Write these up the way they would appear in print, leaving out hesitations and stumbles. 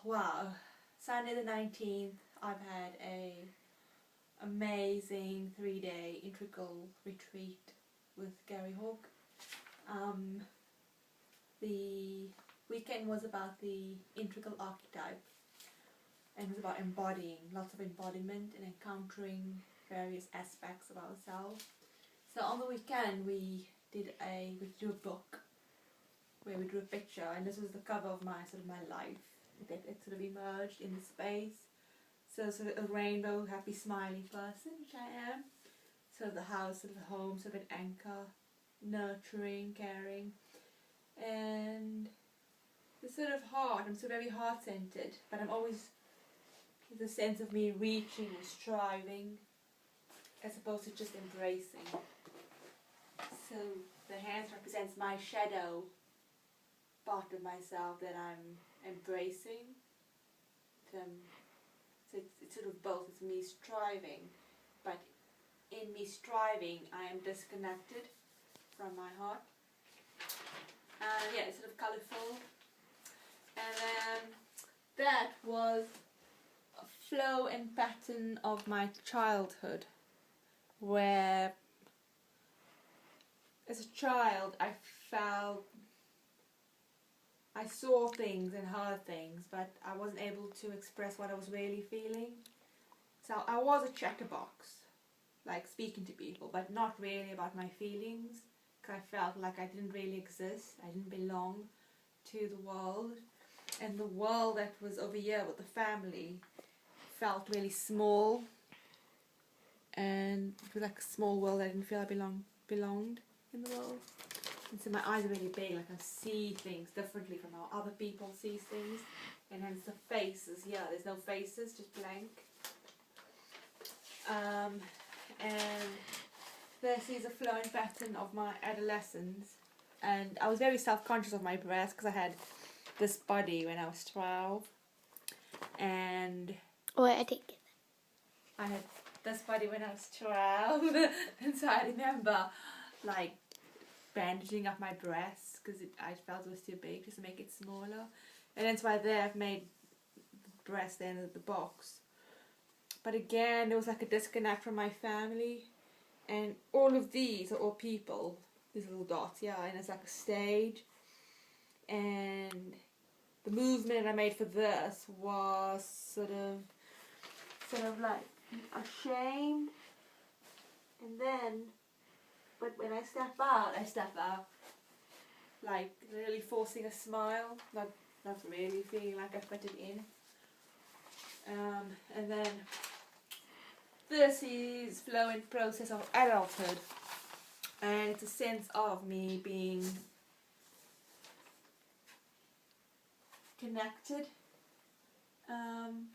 Wow. Sunday the 19th, I've had a amazing 3-day integral retreat with Gary Hawk. The weekend was about the integral archetype, and it was about embodying, lots of embodiment and encountering various aspects of ourselves. So on the weekend we drew a book where we drew a picture, and this was the cover of my life. It sort of emerged in the space. So sort of a rainbow, happy, smiley person, which I am. So the house, sort of the home, sort of an anchor, nurturing, caring, and the sort of heart. I'm so very heart-centered, but I'm always the sense of me reaching and striving, as opposed to just embracing. So the hands represents my shadow part of myself that I'm embracing. So it's sort of both. It's me striving, but in me striving, I am disconnected from my heart. And yeah, it's sort of colourful. And then that was a flow and pattern of my childhood, where as a child I saw things and heard things, but I wasn't able to express what I was really feeling. So I was a chatterbox, like speaking to people, but not really about my feelings, because I felt like I didn't really exist. I didn't belong to the world. And the world that was over here with the family felt really small. And it was like a small world. I didn't feel I belonged in the world. And so my eyes are really big, like I see things differently from how other people see things. And hence the faces, there's no faces, just blank. And this is a flowing pattern of my adolescence. And I was very self-conscious of my breasts because I had this body when I was 12. And I didn't get that. I had this body when I was 12. And so I remember like bandaging up my breasts because I felt it was too big, just to make it smaller. And that's why there I've made the breast the end of the box. But again, there was like a disconnect from my family. And all of these are all people, these little dots, and it's like a stage. And the movement I made for this was sort of like ashamed. And then, but when I step out like really forcing a smile, not really feeling like I fitted in. And then this is flowing process of adulthood, and it's a sense of me being connected, and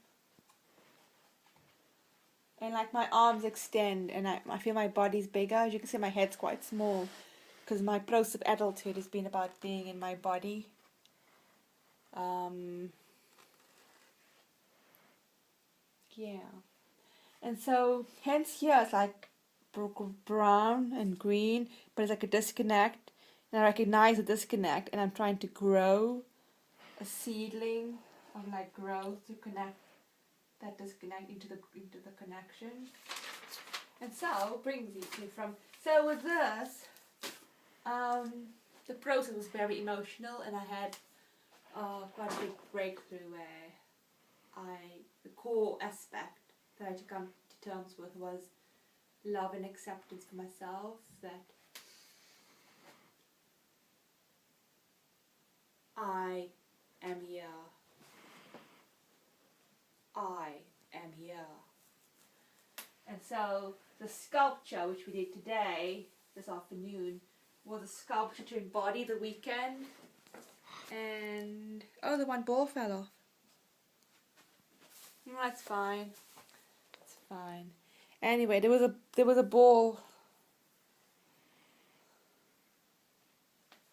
like my arms extend, and I feel my body's bigger. As you can see, my head's quite small, because my process of adulthood has been about being in my body. And so hence here it's like brown and green, but it's like a disconnect, and I recognize the disconnect, and I'm trying to grow a seedling of like growth to connect that disconnect into the connection. And so brings me to so with this, the process was very emotional, and I had quite a big breakthrough where the core aspect that I had to come to terms with was love and acceptance for myself, that I am here. I am here. And so the sculpture which we did today, this afternoon, was a sculpture to embody the weekend. And the one ball fell off. That's fine. It's fine. Anyway, there was a ball.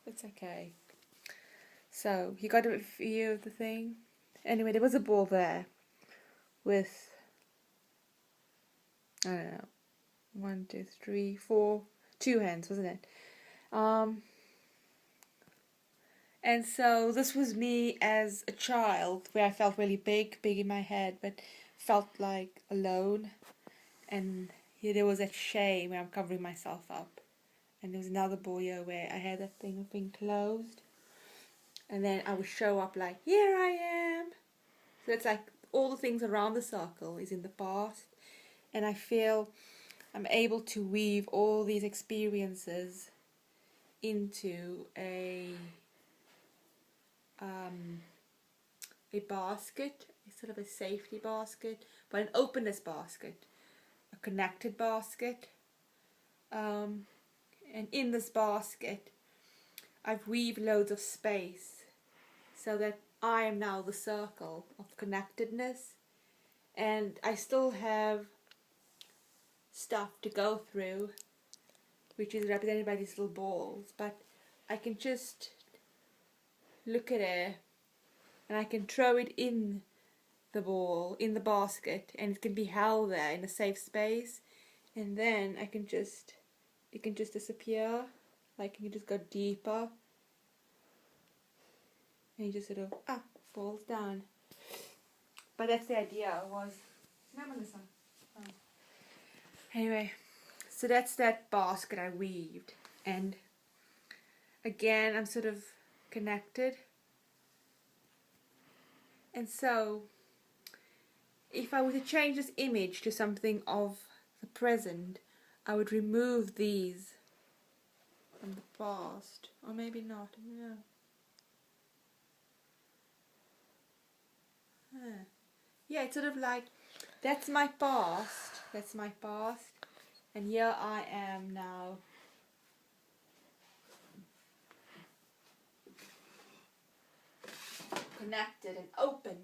It's okay. So you got a view of the thing. Anyway, there was a ball there with, I don't know, 1, 2, 3, 4, 2 hands, wasn't it? And so this was me as a child, where I felt really big in my head, but felt like alone. And here there was that shame where I'm covering myself up. And there was another boy where I had that thing of being closed. And then I would show up like, here I am. So it's like all the things around the circle is in the past. And I feel I'm able to weave all these experiences into a basket, sort of a safety basket, but an openness basket, a connected basket. And in this basket, I've weaved loads of space so that I am now the circle of connectedness, and I still have stuff to go through, which is represented by these little balls, but I can just look at it and I can throw it in the ball, in the basket, and it can be held there in a safe space, and then it can just disappear, like you can just go deeper, and you just sort of falls down. But that's the idea. Was no, Melissa. Oh. Anyway, so that's that basket I weaved, and again I'm sort of connected. And so if I were to change this image to something of the present, I would remove these from the past, or maybe not. No. Yeah, it's sort of like, that's my past, and here I am now. Connected and open.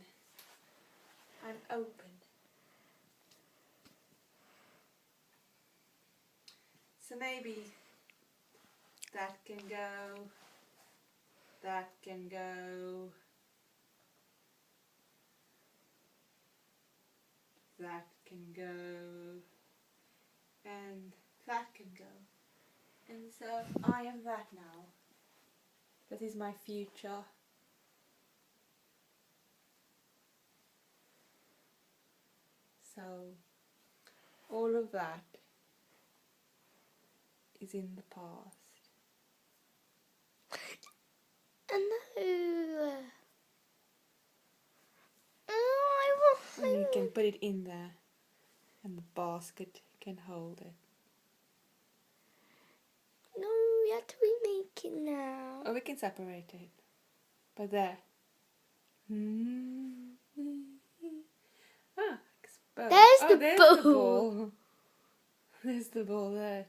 I'm open. So maybe that can go, that can go, that can go, and that can go. And so I am that now. That is my future. So all of that is in the past. No. And you can put it in there, and the basket can hold it. No, we have to remake it now. Or we can separate it. But there. Exposed. There's the there's ball. the ball. There's the ball there